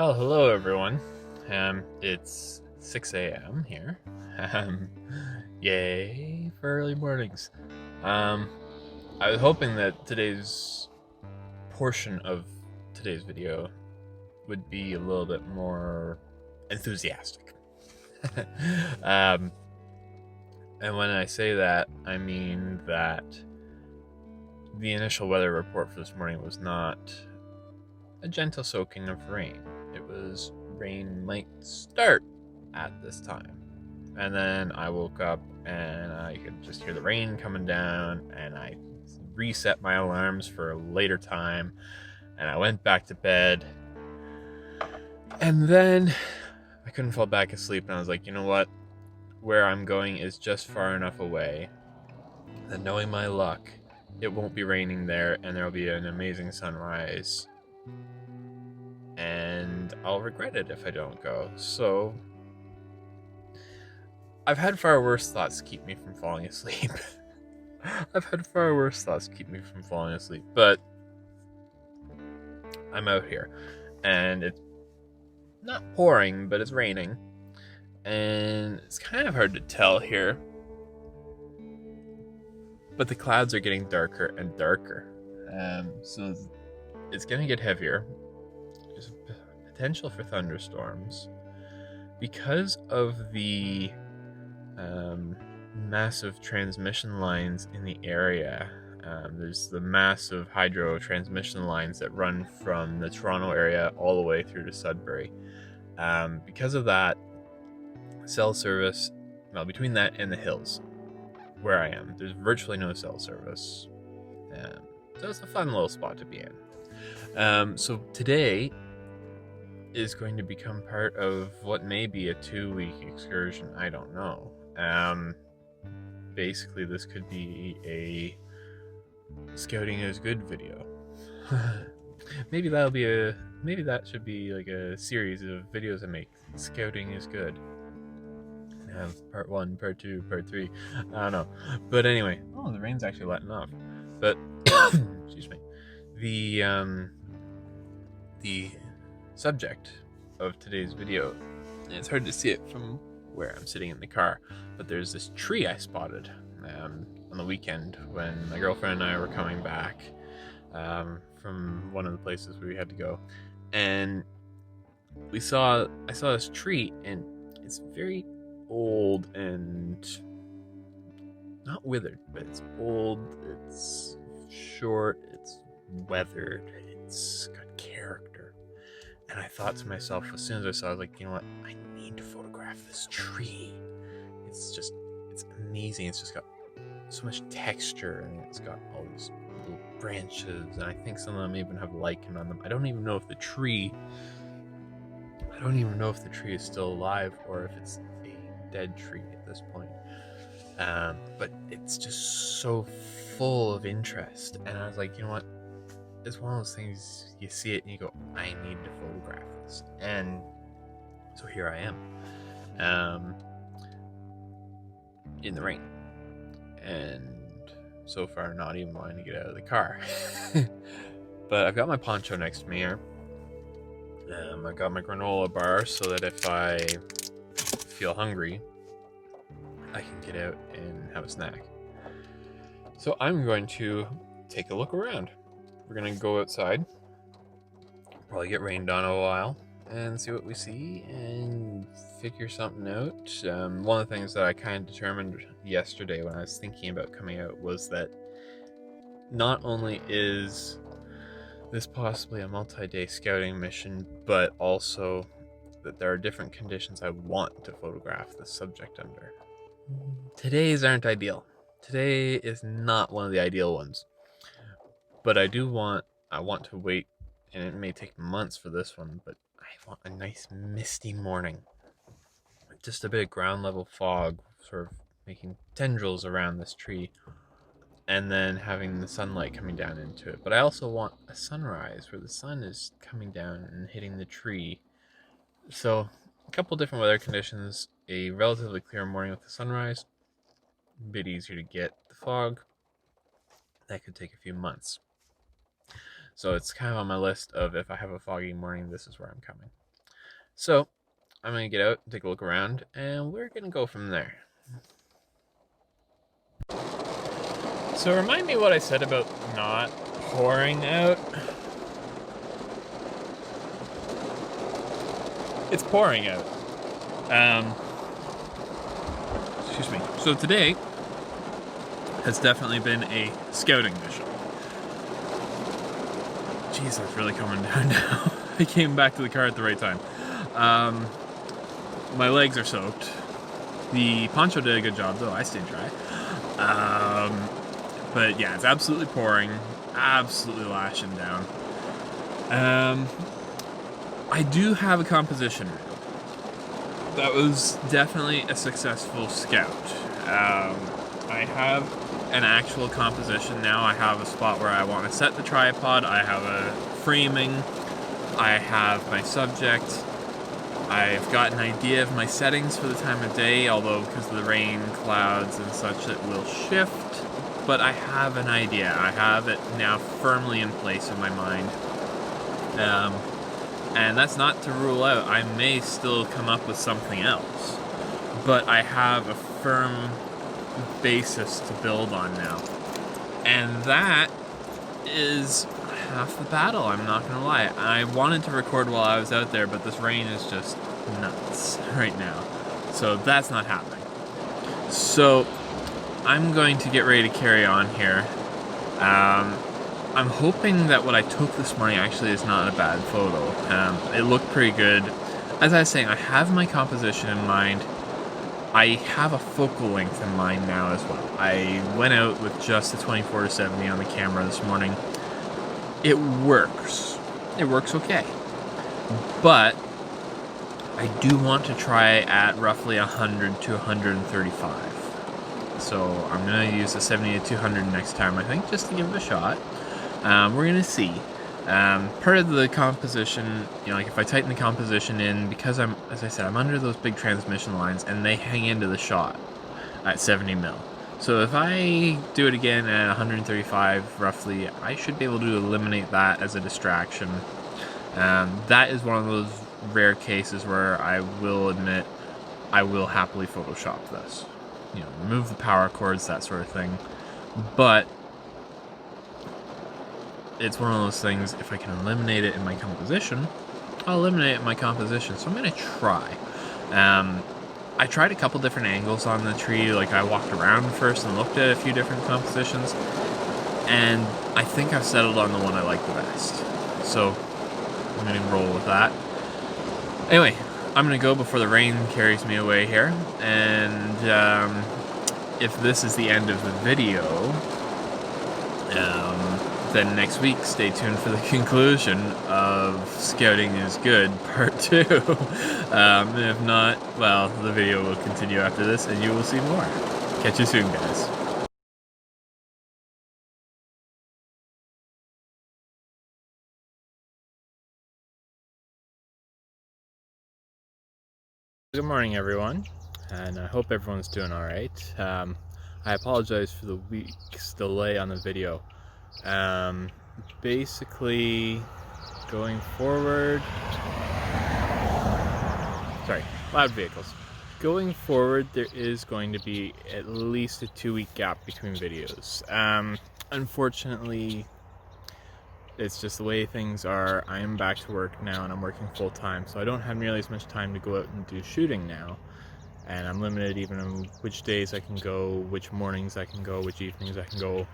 Well, hello everyone. It's 6 a.m. here. Um, Yay for early mornings. Um, I was hoping that today's portion of today's video would be a little bit more enthusiastic. um, and when I say that, I mean that the initial weather report for this morning was not a gentle soaking of rain. It was rain might start at this time. And then I woke up and I could just hear the rain coming down, and I reset my alarms for a later time, and I went back to bed. And then I couldn't fall back asleep, and I was like, you know what? Where I'm going is just far enough away that, knowing my luck, it won't be raining there, and there'll be an amazing sunrise. And I'll regret it if I don't go. So I've had far worse thoughts keep me from falling asleep. But I'm out here, and it's not pouring, but it's raining, and it's kind of hard to tell here, but the clouds are getting darker and darker, so it's gonna get heavier. There's a potential for thunderstorms because of the massive transmission lines in the area. There's the massive hydro transmission lines that run from the Toronto area all the way through to Sudbury. Because of that, cell service, well, between that and the hills where I am, there's virtually no cell service. So it's a fun little spot to be in. So today is going to become part of what may be a 2-week excursion. I don't know. Basically, this could be a scouting is good video. Maybe that should be like a series of videos I make. Scouting is good. Part 1, part 2, part 3. I don't know. But anyway, the rain's actually letting off. But excuse me. The subject of today's video, and it's hard to see it from where I'm sitting in the car, but there's this tree I spotted on the weekend when my girlfriend and I were coming back from one of the places we had to go, and I saw this tree, and it's very old and not withered, but it's old, it's short, it's weathered, it's got character. And I thought to myself, as soon as I saw it, I was like, you know what, I need to photograph this tree. It's amazing. It's just got so much texture, and it's got all these little branches, and I think some of them even have lichen on them. I don't even know if the tree is still alive or if it's a dead tree at this point. But it's just so full of interest, and I was like, you know what? It's one of those things, you see it and you go, I need to photograph this. And so here I am, in the rain, and so far not even wanting to get out of the car. But I've got my poncho next to me here. I've got my granola bar so that if I feel hungry, I can get out and have a snack. So I'm going to take a look around. We're gonna go outside, probably get rained on a while, and see what we see and figure something out. One of the things that I kind of determined yesterday when I was thinking about coming out was that not only is this possibly a multi-day scouting mission, but also that there are different conditions I want to photograph the subject under. Today's aren't ideal. Today is not one of the ideal ones. But I want to wait, and it may take months for this one, but I want a nice misty morning. Just a bit of ground level fog sort of making tendrils around this tree, and then having the sunlight coming down into it. But I also want a sunrise where the sun is coming down and hitting the tree. So a couple different weather conditions, a relatively clear morning with the sunrise, a bit easier to get the fog. That could take a few months. So it's kind of on my list of, if I have a foggy morning, this is where I'm coming. So I'm gonna get out, take a look around, and we're gonna go from there. So remind me what I said about not pouring out. It's pouring out. Excuse me. So today has definitely been a scouting mission. Jeez, that's really coming down now. I came back to the car at the right time. My legs are soaked. The poncho did a good job, though. I stayed dry. But yeah, it's absolutely pouring. Absolutely lashing down. I do have a composition reel. That was definitely a successful scout. I have an actual composition now. I have a spot where I want to set the tripod. I have a framing. I have my subject. I've got an idea of my settings for the time of day, although because of the rain, clouds, and such, it will shift. But I have an idea. I have it now firmly in place in my mind. And that's not to rule out I may still come up with something else. But I have a firm basis to build on now. And that is half the battle, I'm not gonna lie. I wanted to record while I was out there, but this rain is just nuts right now. So that's not happening. So I'm going to get ready to carry on here. I'm hoping that what I took this morning actually is not a bad photo. It looked pretty good. As I was saying, I have my composition in mind. I have a focal length in mind now as well. I went out with just the 24-70 on the camera this morning. It works. It works okay. But I do want to try at roughly 100 to 135. So I'm going to use the 70 to 200 next time, I think, just to give it a shot. We're going to see. Part of the composition, like if I tighten the composition in, because as I said, I'm under those big transmission lines and they hang into the shot at 70 mil. So if I do it again at 135 roughly, I should be able to eliminate that as a distraction. That is one of those rare cases where I will admit I will happily Photoshop this. Remove the power cords, that sort of thing. But it's one of those things, if I can eliminate it in my composition, I'll eliminate it in my composition. So I'm going to try. I tried a couple different angles on the tree. Like I walked around first and looked at a few different compositions. And I think I've settled on the one I like the best. So I'm going to roll with that. Anyway, I'm going to go before the rain carries me away here. And if this is the end of the video, then next week, stay tuned for the conclusion of Scouting is Good Part 2. If not, well, the video will continue after this and you will see more. Catch you soon, guys. Good morning, everyone, and I hope everyone's doing alright. I apologize for the week's delay on the video. Basically, going forward, loud vehicles. Going forward, there is going to be at least a 2-week gap between videos. Unfortunately, it's just the way things are. I am back to work now and I'm working full time, so I don't have nearly as much time to go out and do shooting now. And I'm limited even on which days I can go, which mornings I can go, which evenings I can go,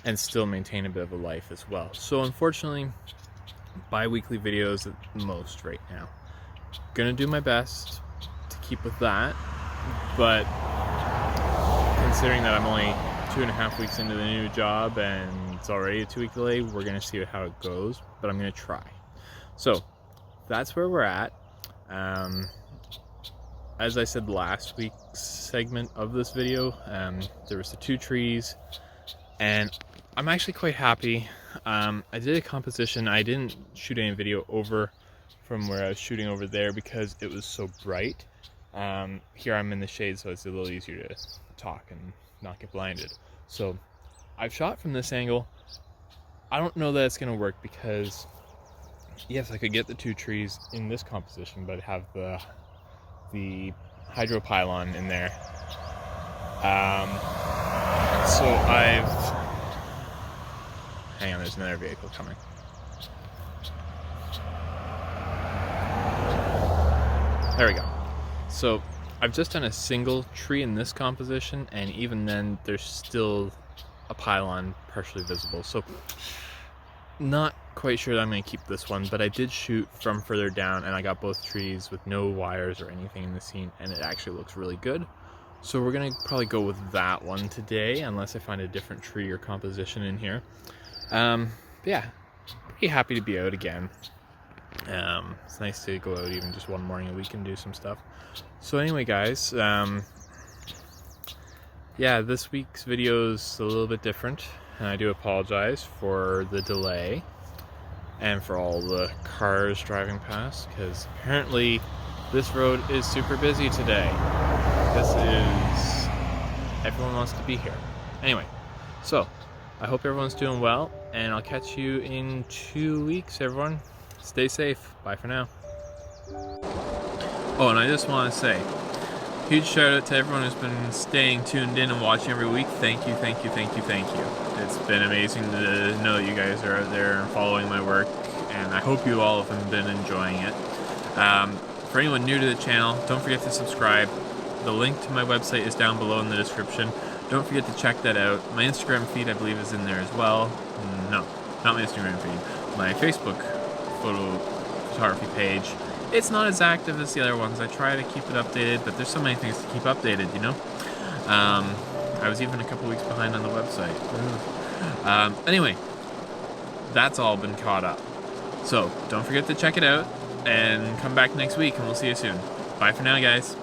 and still maintain a bit of a life as well. So unfortunately, bi-weekly videos at most right now. Gonna do my best to keep with that, but considering that I'm only 2.5 weeks into the new job and it's already a 2-week delay, we're gonna see how it goes, but I'm gonna try. So that's where we're at. As I said last week's segment of this video, there was the 2 trees, and I'm actually quite happy. I did a composition. I didn't shoot any video over from where I was shooting over there because it was so bright. Here I'm in the shade, so it's a little easier to talk and not get blinded. So I've shot from this angle. I don't know that it's going to work because yes, I could get the 2 trees in this composition, but have the hydro pylon in there. So hang on, there's another vehicle coming. There we go. So I've just done a single tree in this composition, and even then there's still a pylon partially visible. So not quite sure that I'm going to keep this one, but I did shoot from further down and I got both trees with no wires or anything in the scene, and it actually looks really good. So we're going to probably go with that one today, unless I find a different tree or composition in here. Yeah, pretty happy to be out again. It's nice to go out even just one morning a week and do some stuff. So anyway, guys, yeah, this week's video is a little bit different, and I do apologize for the delay and for all the cars driving past, because apparently this road is super busy today. Everyone wants to be here. Anyway, so I hope everyone's doing well, and I'll catch you in 2 weeks, everyone. Stay safe. Bye for now. Oh, and I just want to say, huge shout out to everyone who's been staying tuned in and watching every week. Thank you, thank you, thank you, thank you. It's been amazing to know that you guys are out there and following my work, and I hope you all have been enjoying it. For anyone new to the channel, don't forget to subscribe. The link to my website is down below in the description. Don't forget to check that out. My Instagram feed, I believe, is in there as well. No, not my Instagram feed. My Facebook photography page. It's not as active as the other ones. I try to keep it updated, but there's so many things to keep updated, you know? I was even a couple weeks behind on the website. Anyway, that's all been caught up. So, don't forget to check it out, and come back next week, and we'll see you soon. Bye for now, guys.